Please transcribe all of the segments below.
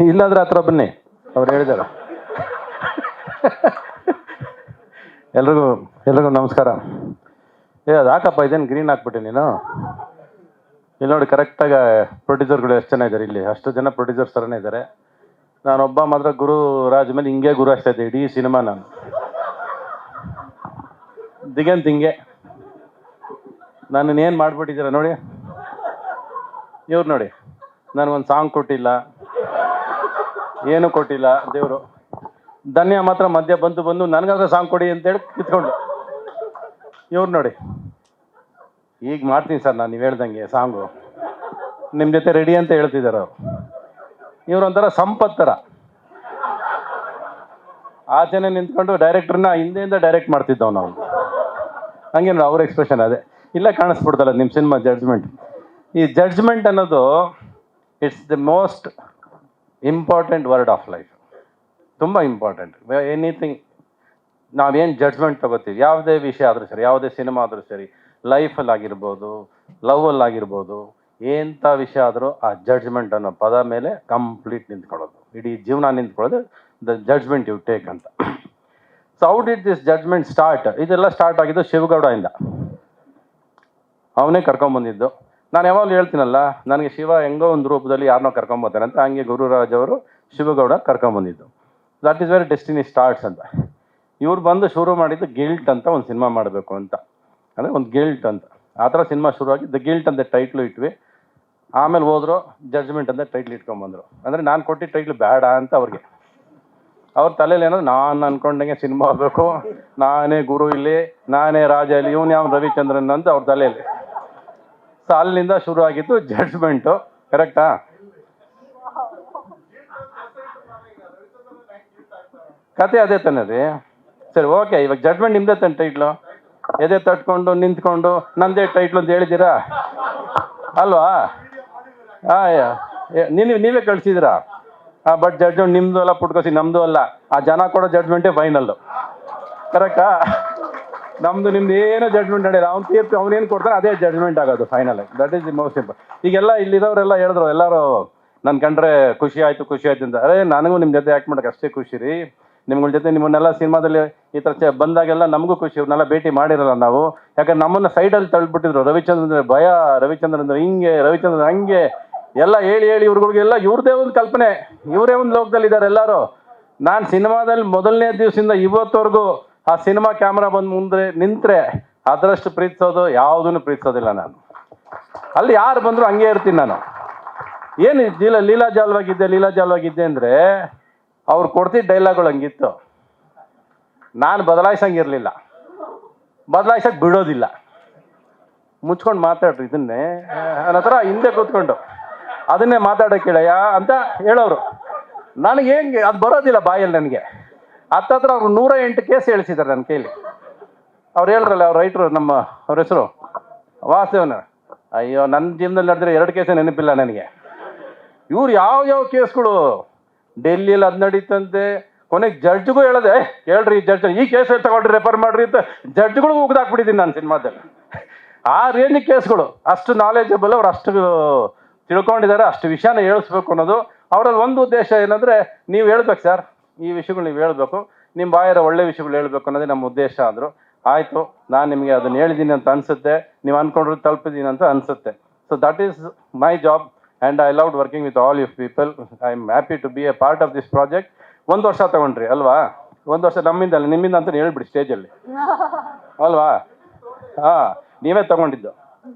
ಇಲ್ಲಾಂದ್ರೆ ಹತ್ರ ಬನ್ನಿ, ಅವ್ರು ಹೇಳಿದಾರ. ಎಲ್ರಿಗೂ ನಮಸ್ಕಾರ. ಅದು ಹಾಕಪ್ಪ, ಇದೇನು ಗ್ರೀನ್ ಹಾಕ್ಬಿಟ್ಟೆ ನೀನು. ಇಲ್ಲಿ ನೋಡಿ, ಕರೆಕ್ಟಾಗಿ ಪ್ರೊಡ್ಯೂಸರ್ಗಳು ಎಷ್ಟು ಜನ ಇದ್ದಾರೆ ಇಲ್ಲಿ, ಅಷ್ಟು ಜನ ಪ್ರೊಡ್ಯೂಸರ್ಸ್ ಥರನೇ ಇದ್ದಾರೆ. ನಾನೊಬ್ಬ ಮಾತ್ರ ಗುರು ರಾಜ್ ಮೇಲೆ ಹಿಂಗೆ ಗುರು ಆಗ್ತಾ ಇದ್ದೆ ಇಡೀ ಸಿನಿಮಾ. ನಾನು ದಿಗಂತ್ ಹಿಂಗೆ ನನ್ನನ್ನು ಏನು ಮಾಡಿಬಿಟ್ಟಿದ್ದೀರ ನೋಡಿ. ಇವ್ರು ನೋಡಿ, ನನಗೊಂದು ಸಾಂಗ್ ಕೊಟ್ಟಿಲ್ಲ, ಏನೂ ಕೊಟ್ಟಿಲ್ಲ ದೇವರು. ಧನ್ಯ ಮಾತ್ರ ಮಧ್ಯ ಬಂದು ನನಗಾದ್ರೆ ಸಾಂಗ್ ಕೊಡಿ ಅಂತೇಳಿ ಕಿತ್ಕೊಂಡು. ಇವ್ರು ನೋಡಿ, ಈಗ ಮಾಡ್ತೀನಿ ಸರ್ ನಾನು, ನೀವು ಹೇಳ್ದಂಗೆ ಸಾಂಗು ನಿಮ್ಮ ಜೊತೆ ರೆಡಿ ಅಂತ ಹೇಳ್ತಿದ್ದಾರೆ ಅವರು. ಇವ್ರೊಂಥರ ಸಂಪತ್ ಥರ ಆಚೆನೆ ನಿಂತ್ಕೊಂಡು ಡೈರೆಕ್ಟ್ರನ್ನ ಹಿಂದೆಯಿಂದ ಡೈರೆಕ್ಟ್ ಮಾಡ್ತಿದ್ದವ್ ನಾವು. ಹಂಗೆ ನೋಡಿ ಅವ್ರ ಎಕ್ಸ್ಪ್ರೆಷನ್ ಅದೇ ಇಲ್ಲ ಕಾಣಿಸ್ಬಿಡ್ತಲ್ಲ ನಿಮ್ಮ ಸಿನಿಮಾ ಜಡ್ಜ್ಮೆಂಟ್. ಈ ಜಡ್ಜ್ಮೆಂಟ್ ಅನ್ನೋದು it's the most important word of life. ತುಂಬ ಇಂಪಾರ್ಟೆಂಟ್. ಎನಿಥಿಂಗ್ ನಾವೇನು ಜಡ್ಜ್ಮೆಂಟ್ ತೊಗೋತೀವಿ, ಯಾವುದೇ ವಿಷಯ ಆದರೂ ಸರಿ, ಯಾವುದೇ ಸಿನಿಮಾ ಆದರೂ ಸರಿ, ಲೈಫಲ್ಲಾಗಿರ್ಬೋದು, ಲವ್ವಲ್ಲಾಗಿರ್ಬೋದು, ಎಂಥ ವಿಷಯ ಆದರೂ ಆ ಜಡ್ಜ್ಮೆಂಟ್ ಅನ್ನೋ ಪದ ಮೇಲೆ ಕಂಪ್ಲೀಟ್ ನಿಂತ್ಕೊಳ್ಳೋದು, ಇಡೀ ಜೀವನ ನಿಂತ್ಕೊಳ್ಳೋದು ದ ಜಡ್ಜ್ಮೆಂಟ್ ಯು ಟೇಕ್ ಅಂತ. So how did this judgment start? ಇದೆಲ್ಲ ಸ್ಟಾರ್ಟ್ ಆಗಿದ್ದು ಶಿವಗೌಡಯಿಂದ. ಅವನೇ ಕರ್ಕೊಂಬಂದಿದ್ದು. ನಾನು ಯಾವಾಗಲೂ ಹೇಳ್ತೀನಲ್ಲ, ನನಗೆ ಶಿವ ಹೆಂಗೋ ಒಂದು ರೂಪದಲ್ಲಿ ಯಾರನ್ನೋ ಕರ್ಕೊಂಬರ್ತಾನೆ ಅಂತ, ಹಂಗೆ ಗುರುರಾಜ್ ಅವರು ಶಿವಗೌಡ ಕರ್ಕೊಂಬಂದಿದ್ದು. That is very destiny starts ಅಂತ. ಇವ್ರು ಬಂದು ಶುರು ಮಾಡಿದ್ದು ಗಿಲ್ಟ್ ಅಂತ ಒಂದು ಸಿನಿಮಾ ಮಾಡಬೇಕು ಅಂತ, ಅಂದರೆ ಒಂದು ಗಿಲ್ಟ್ ಅಂತ. ಆ ಥರ ಸಿನಿಮಾ ಶುರುವಾಗಿ ದ ಗಿಲ್ಟ್ ಅಂತ ಟೈಟ್ಲು ಇಟ್ವಿ. ಆಮೇಲೆ ಹೋದ್ರು ಜಡ್ಜ್ಮೆಂಟ್ ಅಂತ ಟೈಟ್ಲ್ ಇಟ್ಕೊಂಬಂದರು. ಅಂದರೆ ನಾನು ಕೊಟ್ಟಿದ್ದ ಟೈಟ್ಲು ಬೇಡ ಅಂತ ಅವ್ರಿಗೆ. ಅವ್ರ ತಲೆಯಲ್ಲಿ ಏನೋ ನಾನು ಅಂದ್ಕೊಂಡಂಗೆ ಸಿನಿಮಾ ಆಗಬೇಕು, ನಾನೇ ಗುರು ಇಲ್ಲಿ, ನಾನೇ ರಾಜ ಇಲ್ಲಿ, ಇವನು ಯಾವ ರವಿಚಂದ್ರನ್ ಅಂತ ಅವ್ರ ತಲೆಯಲ್ಲಿ. ಸೊ ಅಲ್ಲಿಂದ ಶುರು ಆಗಿತ್ತು ಜಡ್ಜ್ಮೆಂಟು. ಕರೆಕ್ಟಾ? ಕತೆ ಅದೇ ತಾನೆ ರೀ. ಸರಿ, ಓಕೆ, ಇವಾಗ ಜಡ್ಜ್ಮೆಂಟ್ ನಿಮ್ಮದೇ ತಾನೆ ಟೈಟ್ಲು. ಎದೆ ತಟ್ಕೊಂಡು ನಿಂತ್ಕೊಂಡು ನಂದೇ ಟೈಟ್ಲು ಅಂತ ಹೇಳಿದ್ದೀರಾ ಅಲ್ವಾ? ನೀವೇ ಕಳಿಸಿದ್ದೀರಾ. ಬಟ್ ಜಡ್ಜ್ಮೆಂಟ್ ನಿಮ್ಮದು ಅಲ್ಲ, ಪುಟ್ಕೋಸಿ ನಮ್ಮದು ಅಲ್ಲ. ಆ ಜನ ಕೊಡೋ ಜಡ್ಜ್ಮೆಂಟೇ ಫೈನಲ್ಲು. ಕರೆಕ್ಟಾ? ನಮ್ಮದು ನಿಮ್ದು ಏನೋ ಜಡ್ಜ್ಮೆಂಟ್ ನಡೆಯಲ್ಲ. ಅವ್ನು ತೀರ್ಪು ಅವನೇನು ಕೊಡ್ತಾನೆ ಅದೇ ಜಡ್ಜ್ಮೆಂಟ್ ಆಗೋದು final. That is the most important. ಈಗೆಲ್ಲ ಇಲ್ಲಿರೋರೆಲ್ಲ ಹೇಳಿದ್ರು, ಎಲ್ಲರೂ ನನ್ನ ಕಂಡ್ರೆ ಖುಷಿ ಆಯಿತು ಅಂತ. ಅರೆ, ನನಗೂ ನಿಮ್ಮ ಜೊತೆ ಆ್ಯಕ್ಟ್ ಮಾಡೋಕೆ ಅಷ್ಟೇ ಖುಷಿ ರೀ. ನಿಮ್ಗಳ ಜೊತೆ ನಿಮ್ಮನ್ನೆಲ್ಲ ಸಿನಿಮಾದಲ್ಲಿ ಈ ಥರ ಬಂದಾಗೆಲ್ಲ ನಮಗೂ ಖುಷಿ. ಇವ್ರನ್ನೆಲ್ಲ ಭೇಟಿ ಮಾಡಿರಲ್ಲ ನಾವು. ಯಾಕಂದ್ರೆ ನಮ್ಮನ್ನು ಸೈಡಲ್ಲಿ ತಳ್ಳಿಬಿಟ್ಟಿದ್ರು. ರವಿಚಂದ್ರನ್ ಭಯ, ರವಿಚಂದ್ರನ್ ಹಿಂಗೆ, ರವಿಚಂದ್ರನ್ ಹಂಗೆ ಎಲ್ಲ ಹೇಳಿ ಇವ್ರುಗಳಿಗೆಲ್ಲ ಇವ್ರದೇ ಒಂದು ಕಲ್ಪನೆ, ಇವರೇ ಒಂದು ಲೋಕದಲ್ಲಿದ್ದಾರೆ ಎಲ್ಲರೂ. ನಾನು ಸಿನಿಮಾದಲ್ಲಿ ಮೊದಲನೇ ದಿವಸದಿಂದ ಇವತ್ತವರೆಗೂ ಆ ಸಿನಿಮಾ ಕ್ಯಾಮ್ರಾ ಬಂದು ಮುಂದೆ ನಿಂತರೆ ಅದರಷ್ಟು ಪ್ರೀತಿಸೋದು ಯಾವುದನ್ನು ಪ್ರೀತಿಸೋದಿಲ್ಲ ನಾನು. ಅಲ್ಲಿ ಯಾರು ಬಂದರೂ ಹಂಗೆ ಇರ್ತೀನಿ ನಾನು. ಏನು ಲೀಲಾಜಾಲವಾಗಿದ್ದೆ ಅಂದರೆ ಅವ್ರು ಕೊಡ್ತಿದ್ದ ಡೈಲಾಗ್ಗಳು ಹಂಗಿತ್ತು. ನಾನು ಬದಲಾಯಿಸಂಗಿರಲಿಲ್ಲ, ಬದಲಾಯಿಸಕ್ಕೆ ಬಿಡೋದಿಲ್ಲ. ಮುಚ್ಕೊಂಡು ಮಾತಾಡ್ರಿ ಇದನ್ನೇ ಅನ್ನೋ ಥರ ಹಿಂದೆ ಕೂತ್ಕೊಂಡು ಅದನ್ನೇ ಮಾತಾಡೋಕೆ ಕೇಳಯ್ಯ ಅಂತ ಹೇಳೋರು. ನನಗೆ ಹೆಂಗೆ ಅದು ಬರೋದಿಲ್ಲ ಬಾಯಲ್ಲಿ ನನಗೆ. ಹತ್ತತ್ರ ಅವ್ರು 108 ಕೇಸ್ ಹೇಳಿಸಿದ್ದಾರೆ ನನ್ನ ಕೈಲಿ. ಅವ್ರು ಹೇಳ್ರಲ್ಲ, ಅವ್ರ ರೈಟ್ರು, ಅವ್ರ ಹೆಸರು ವಾಸುದೇವನ. ಅಯ್ಯೋ, ನನ್ನ ಜೀವನದಲ್ಲಿ ನಡೆದ್ರೆ 2 ಕೇಸೇ ನೆನಪಿಲ್ಲ ನನಗೆ. ಇವ್ರು ಯಾವ ಕೇಸ್ಗಳು ಡೆಲ್ಲಿಯಲ್ಲಿ ಅದು ನಡೀತಂತೆ. ಕೊನೆಗೆ ಜಡ್ಜ್ಗೂ ಹೇಳೋದೆ, ಹೇಳ್ರಿ ಜಡ್ಜ್ ಈ ಕೇಸ್ ತಗೊಳ್ರಿ, ರೆಫರ್ ಮಾಡ್ರಿ ಅಂತ ಜಡ್ಜ್ಗಳಿಗೂ ಉಗ್ದಾಕ್ಬಿಟ್ಟಿದ್ದೀನಿ ನಾನು ಸಿನಿಮಾದಲ್ಲಿ. ಆ ರೇಂಜ್ ಕೇಸ್ಗಳು. ಅಷ್ಟು ನಾಲೆಜಬಲ್ ಅವ್ರು, ಅಷ್ಟು ತಿಳ್ಕೊಂಡಿದ್ದಾರೆ, ಅಷ್ಟು ವಿಷಯನ ಹೇಳಿಸ್ಬೇಕು ಅನ್ನೋದು ಅವರಲ್ಲಿ ಒಂದು ಉದ್ದೇಶ. ಏನಂದರೆ, ನೀವು ಹೇಳ್ಬೇಕು ಸರ್, ಈ ವಿಷಯಗಳು ನೀವು ಹೇಳಬೇಕು, ನಿಮ್ಮ ಬಾಯರ ಒಳ್ಳೆ ವಿಷಯಗಳು ಹೇಳಬೇಕು ಅನ್ನೋದೇ ನಮ್ಮ ಉದ್ದೇಶ ಅಂದರು. ಆಯಿತು, ನಾನು ನಿಮಗೆ ಅದನ್ನು ಹೇಳಿದ್ದೀನಿ ಅಂತ ಅನಿಸುತ್ತೆ, ನೀವು ಅಂದ್ಕೊಂಡ್ರೆ ತಲುಪಿದ್ದೀನಿ ಅಂತ ಅನಿಸುತ್ತೆ. So that is my job and I loved working with all you people. I am happy to be a part of this project. 1 ವರ್ಷ ತಗೊಂಡ್ರಿ ಅಲ್ವಾ? 1 ವರ್ಷ ನಮ್ಮಿಂದ ಅಲ್ಲ, ನಿಮ್ಮಿಂದ ಅಂತ ಹೇಳ್ಬಿಡಿ ಸ್ಟೇಜಲ್ಲಿ ಅಲ್ವಾ? ನೀವೇ ತಗೊಂಡಿದ್ದು,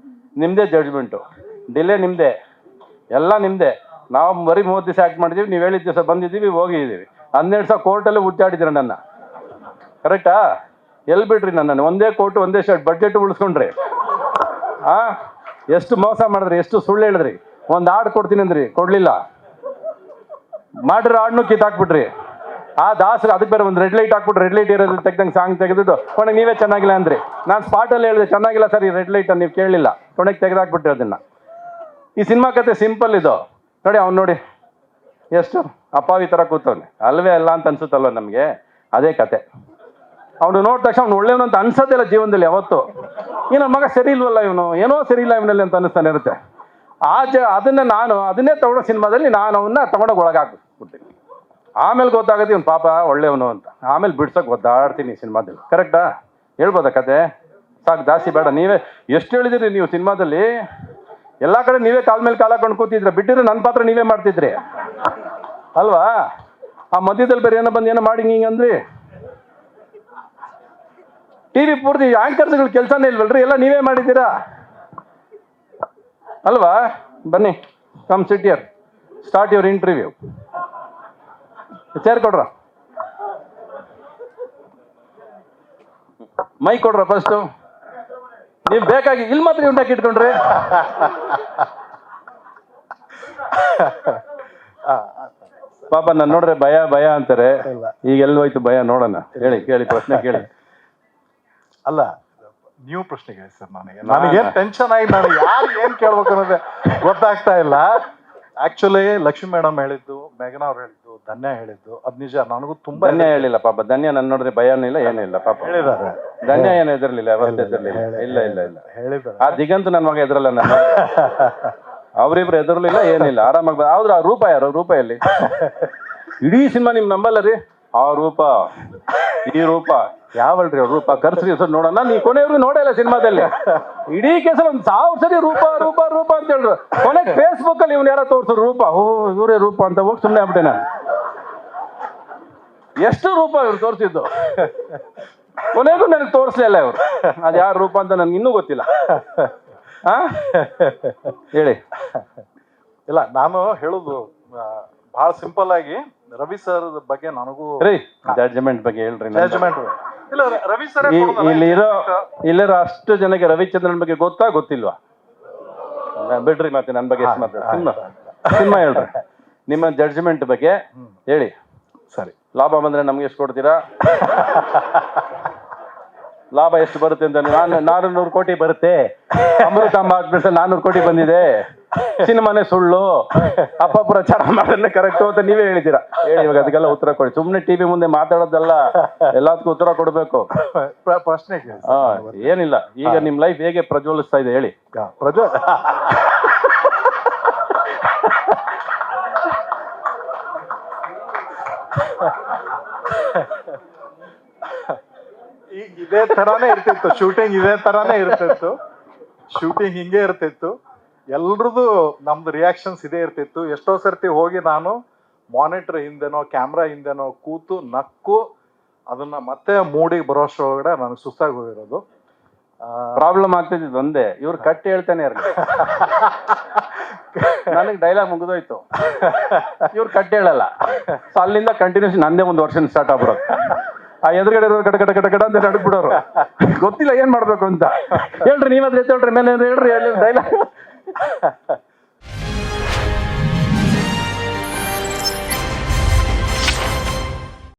ನಿಮ್ಮದೇ ಜಡ್ಜ್ಮೆಂಟು, ಡಿಲೇ ನಿಮ್ಮದೇ, ಎಲ್ಲ ನಿಮ್ಮದೇ. ನಾವು ಬರೀ 30 ದಿವಸ ಆ್ಯಕ್ಟ್ ಮಾಡಿದ್ದೀವಿ, ನೀವು ಹೇಳಿದ ದಿವಸ ಬಂದಿದ್ದೀವಿ, ಹೋಗಿದ್ದೀವಿ. 12 ಸಾವಿರ ಕೋರ್ಟಲ್ಲೇ ಹುಟ್ಟಾಡಿದ್ದೀರ ನನ್ನ. ಕರೆಕ್ಟಾ? ಎಲ್ಲಿ ಬಿಡ್ರಿ ನನ್ನನ್ನು? ಒಂದೇ ಕೋರ್ಟು, ಒಂದೇ ಬಡ್ಜೆಟ್ ಉಳಿಸ್ಕೊಂಡ್ರಿ. ಎಷ್ಟು ಮೋಸ ಮಾಡಿದ್ರಿ, ಎಷ್ಟು ಸುಳ್ಳು ಹೇಳಿದ್ರಿ. ಒಂದು ಹಾಡು ಕೊಡ್ತೀನಿ ಅಂದ್ರಿ, ಕೊಡಲಿಲ್ಲ. ಮಾಡ್ರಿ ಹಾಡನ್ನು ಕಿತ್ತಾಕ್ಬಿಟ್ರಿ. ಆ ದಾಸರು ಅದಕ್ಕೆ ಬೇರೆ ಒಂದು ರೆಡ್ ಲೈಟ್ ಹಾಕ್ಬಿಟ್ಟು, ರೆಡ್ ಲೈಟ್ ಇರೋದು ತೆಗ್ದಂಗೆ ಸಾಂಗ್ ತೆಗೆದಿಟ್ಟು ಕೊನೆಗೆ ನೀವೇ ಚೆನ್ನಾಗಿಲ್ಲ ಅಂದ್ರಿ. ನಾನು ಸ್ಪಾಟಲ್ಲಿ ಹೇಳಿದೆ ಚೆನ್ನಾಗಿಲ್ಲ ಸರ್ ಈ ರೆಡ್ ಲೈಟನ್ನು, ನೀವು ಕೇಳಲಿಲ್ಲ, ಕೊನೆಗೆ ತೆಗೆದಾಕ್ಬಿಟ್ರಿ ಅದನ್ನು. ಈ ಸಿನಿಮಾ ಕತೆ ಸಿಂಪಲ್ ಇದು ನೋಡಿ. ಅವ್ನು ನೋಡಿ ಎಷ್ಟು ಅಪ್ಪಾವಿ ಥರ ಕೂತವನೆ, ಅಲ್ವೇ ಅಲ್ಲ ಅಂತ ಅನ್ಸುತ್ತಲ್ವ ನಮಗೆ? ಅದೇ ಕತೆ. ಅವನು ನೋಡಿದ ತಕ್ಷಣ ಅವ್ನು ಒಳ್ಳೆಯವನು ಅಂತ ಅನ್ಸೋದಿಲ್ಲ ಜೀವನದಲ್ಲಿ ಯಾವತ್ತು. ಈ ನನ್ನ ಮಗ ಸರಿ ಇಲ್ವಲ್ಲ, ಇವನು ಏನೋ ಸರಿ ಇಲ್ಲ ಇವನಲ್ಲಿ ಅಂತ ಅನ್ನಿಸ್ತಾನೆ ಇರುತ್ತೆ. ಅದನ್ನೇ ತಗೊಳ್ಳೋ ಸಿನಿಮಾದಲ್ಲಿ ನಾನು ಅವನ್ನ ತಗೊಂಡೋಗಿ ಒಳಗಾಕ್ಬೇಕು. ಆಮೇಲೆ ಗೊತ್ತಾಗತ್ತೆ ಇವ್ನು ಪಾಪ ಒಳ್ಳೆಯವನು ಅಂತ. ಆಮೇಲೆ ಬಿಡ್ಸಕ್ಕೆ ಒದ್ದಾಡ್ತೀನಿ ಸಿನಿಮಾದಲ್ಲಿ. ಕರೆಕ್ಟಾ? ಹೇಳ್ಬೋದಾ ಕತೆ? ಸಾಕು, ಜಾಸ್ತಿ ಬೇಡ. ನೀವೇ ಎಷ್ಟು ಹೇಳಿದಿರಿ ನೀವು ಸಿನಿಮಾದಲ್ಲಿ? ಎಲ್ಲ ಕಡೆ ನೀವೇ ಕಾಲ ಮೇಲೆ ಕಾಲ ಹಾಕೊಂಡು ಕೂತಿದ್ರೆ, ಬಿಟ್ಟಿದ್ರೆ ನನ್ನ ಪಾತ್ರ ನೀವೇ ಮಾಡ್ತಿದ್ರಿ ಅಲ್ವಾ? ಆ ಮಧ್ಯದಲ್ಲಿ ಬೇರೆ ಏನೋ ಬಂದು ಏನೋ ಮಾಡಿ ಹಿಂಗೆ ಅಂದ್ರಿ. ಟಿವಿ ಪೂರ್ತಿ ಆಂಕರ್ಸ್ಗಳ ಕೆಲಸನೇ ಇಲ್ವಲ್ರಿ, ಎಲ್ಲ ನೀವೇ ಮಾಡಿದ್ದೀರಾ ಅಲ್ವಾ? ಬನ್ನಿ, come sit here, start your interview. Chair ಕೊಡ್ರ, ಮೈ ಕೊಡ್ರ ಫಸ್ಟು. ನೀವು ಬೇಕಾಗಿ ಇಲ್ಲಿ ಮಾತ್ರ ಉಂಟಾಕಿ ಇಟ್ಕೊಂಡ್ರಿ. ಪಾಪ ನಾನು ನೋಡ್ರೆ ಭಯ ಭಯ ಅಂತಾರೆ. ಈಗ ಎಲ್ಲಿ ಹೋಯ್ತು ಭಯ? ನೋಡೋಣ, ಹೇಳಿ ಕೇಳಿ, ಪ್ರಶ್ನೆ ಕೇಳಿ. ಅಲ್ಲ, ನೀವು ಪ್ರಶ್ನೆ ಕೇಳಿ ಸರ್. ನನಗೇನು ಟೆನ್ಷನ್ ಆಗಿ ನಾನು ಯಾರು ಏನು ಕೇಳ್ಬೇಕು ಅನ್ನೋದೇ ಗೊತ್ತಾಗ್ತಾ ಇಲ್ಲ. ಆಕ್ಚುಲಿ ಲಕ್ಷ್ಮಿ ಮೇಡಮ್ ಹೇಳಿದ್ದು, ಮೇಘನ ಅವ್ರು ಹೇಳಿದ್ದು, ಧನ್ಯ ಹೇಳಿದ್ದು ಅದು ನಿಜ. ನನಗೂ ತುಂಬಾ ಧನ್ಯ ಹೇಳಿಲ್ಲ ಪಾಪ. ಧನ್ಯ ನನ್ನ ನೋಡಿದ್ರೆ ಭಯನೂ ಇಲ್ಲ, ಏನೂ ಇಲ್ಲ ಪಾಪ. ಹೇಳಿದ್ದಾರೆ. ಧನ್ಯ ಏನು ಎದುರ್ಲಿಲ್ಲ, ಅವತ್ತು ಎದುರ್ಲಿಲ್ಲ. ಇಲ್ಲ ಇಲ್ಲ ಇಲ್ಲ, ಹೇಳಿದ್ದಾರೆ. ಆ ದಿಗಂತ ನನ್ನ ಮಗ ಎದುರಲ್ಲ. ನನ್ನ ಅವರಿಬ್ರು ಎದುರ್ಲಿಲ್ಲ, ಏನಿಲ್ಲ, ಆರಾಮಾಗಿ. ಆದ್ರೆ ಆ ರೂಪ ಯಾರು? ರೂಪ ಎಲ್ಲಿ? ಇಡೀ ಸಿನಿಮಾ ನಿಮ್ ನಂಬಲ್ಲ ರೀ. ಆ ರೂಪ, ಈ ರೂಪ ಯಾವಲ್ರಿ ಅವ್ರ ರೂಪ? ಕರ್ಸ್ರಿ ಸರ್ ನೋಡೋಣ. ನೀ ಕೊನೆಯವ್ರು ನೋಡೇ ಇಲ್ಲ ಸಿನಿಮಾದಲ್ಲಿ. ಇಡೀ ಕೇಸಲ್ಲಿ 1000 ಸರಿ ರೂಪ ರೂಪ ರೂಪ ಅಂತ ಹೇಳಿದ್ರು. ಕೊನೆಗೆ ಫೇಸ್ಬುಕ್ ಅಲ್ಲಿ ಇವ್ನು ಯಾರೋ ತೋರ್ಸರು ರೂಪ. ಓ ಇವರೇ ರೂಪ ಅಂತ ಹೋಗಿ ಸುಮ್ಮನೆ ಆಗ್ಬಿಟ್ಟೆ ನಾನು. ಎಷ್ಟು ರೂಪ ಇವ್ರು ತೋರಿಸಿದ್ದು? ಕೊನೆಗೂ ನನಗೆ ತೋರಿಸ್ಲಿಲ್ಲ ಇವ್ರು. ಅದು ಯಾರು ರೂಪ ಅಂತ ನನ್ಗೆ ಇನ್ನೂ ಗೊತ್ತಿಲ್ಲ. ಹಾ ಹೇಳಿ. ಇಲ್ಲ, ನಾನು ಹೇಳುದು ಬಹಳ ಸಿಂಪಲ್ ಆಗಿ ರವಿ ಸರ್ ಬಗ್ಗೆ ನನಗೂ ರೀ ಜಡ್ಜ್ಮೆಂಟ್ ಬಗ್ಗೆ ಹೇಳ್ರಿ. ಜಡ್ಜ್ಮೆಂಟ್ ಇಲ್ಲ, ರವಿ ಸರ್ ಇಲ್ಲಿರೋ ಅಷ್ಟು ಜನಕ್ಕೆ ರವಿಚಂದ್ರನ್ ಬಗ್ಗೆ ಗೊತ್ತಾ ಗೊತ್ತಿಲ್ವಾ? ಬಿಡ್ರಿ, ಮತ್ತೆ ನನ್ನ ಬಗ್ಗೆ ಎಷ್ಟು ಮಾತಾಡ. ಸಿನಿಮಾ ಹೇಳ್ರಿ, ನಿಮ್ಮ ಜಡ್ಜ್ಮೆಂಟ್ ಬಗ್ಗೆ ಹೇಳಿ. ಸರಿ, ಲಾಭ ಬಂದ್ರೆ ನಮ್ಗೆ ಎಷ್ಟು ಕೊಡ್ತೀರಾ? ಲಾಭ ಎಷ್ಟು ಬರುತ್ತೆ ಅಂತ? 400 ಕೋಟಿ ಬರುತ್ತೆ. ಅಮೃತಾಂಬ ಹಾಕ್ಬಿಟ್ಟು 400 ಕೋಟಿ ಬಂದಿದೆ. ಸಿನಿಮಾನೇ ಸುಳ್ಳು, ಅಪಪ್ರಚಾರ ಮಾಡೋದನ್ನ ಕರೆಕ್ಟು ಅಂತ ನೀವೇ ಹೇಳಿದ್ದೀರಾ. ಹೇಳಿ ಇವಾಗ ಅದಕ್ಕೆಲ್ಲ ಉತ್ತರ ಕೊಡಿ. ಸುಮ್ಮನೆ ಟಿವಿ ಮುಂದೆ ಮಾತಾಡೋದಲ್ಲ, ಎಲ್ಲದಕ್ಕೂ ಉತ್ತರ ಕೊಡ್ಬೇಕು. ಪ್ರಶ್ನೆ ಏನಿಲ್ಲ, ಈಗ ನಿಮ್ ಲೈಫ್ ಹೇಗೆ ಪ್ರಜ್ವಲಿಸ್ತಾ ಇದೆ ಹೇಳಿ. ಇದೇ ತರಾನೇ ಇರ್ತಿತ್ತು ಶೂಟಿಂಗ್, ಇದೇ ತರಾನೇ ಇರ್ತಿತ್ತು ಶೂಟಿಂಗ್, ಹಿಂಗೆ ಇರ್ತಿತ್ತು. ಎಲ್ರದ್ದು ನಮ್ದು ರಿಯಾಕ್ಷನ್ಸ್ ಇದೇ ಇರ್ತಿತ್ತು. ಎಷ್ಟೋ ಸರ್ತಿ ಹೋಗಿ ನಾನು ಮಾನಿಟರ್ ಹಿಂದೆನೋ ಕ್ಯಾಮ್ರಾ ಹಿಂದೆನೋ ಕೂತು ನಕ್ಕು ಅದನ್ನ ಮತ್ತೆ ಮೂಡಿಗೆ ಬರೋಷ್ಟೊಳಗಡೆ ನನಗೆ ಸುಸ್ತಾಗಿ ಹೋಗಿರೋದು. ಪ್ರಾಬ್ಲಮ್ ಆಗ್ತಿದ್ದು ಒಂದೇ, ಇವ್ರು ಕಟ್ಟಿ ಹೇಳ್ತಾನೆ ಇರಲಿ. ನನಗೆ ಡೈಲಾಗ್ ಮುಗಿದೋಯ್ತು, ಇವ್ರು ಕಟ್ಟಿ ಹೇಳಲ್ಲ. ಸೊ ಅಲ್ಲಿಂದ ಕಂಟಿನ್ಯೂಸ್ ನಂದೇ ಒಂದು ವರ್ಷ ಸ್ಟಾರ್ಟ್ ಆಗ್ಬಿಡೋದು. ಆ ಎದುರುಗಡೆ ಇರೋರು ಕಟ ಕಟ ಕಟ ಕಟ ಅಂತ ನಡ್ಬಿಡೋರು. ಗೊತ್ತಿಲ್ಲ ಏನ್ ಮಾಡ್ಬೇಕು ಅಂತ. ಹೇಳ್ರಿ, ನೀವಾದ್ರೆ ಹೇಳ್ರಿ, ಮೇಲೆ ಹೇಳ್ರಿ ಡೈಲಾಗ್.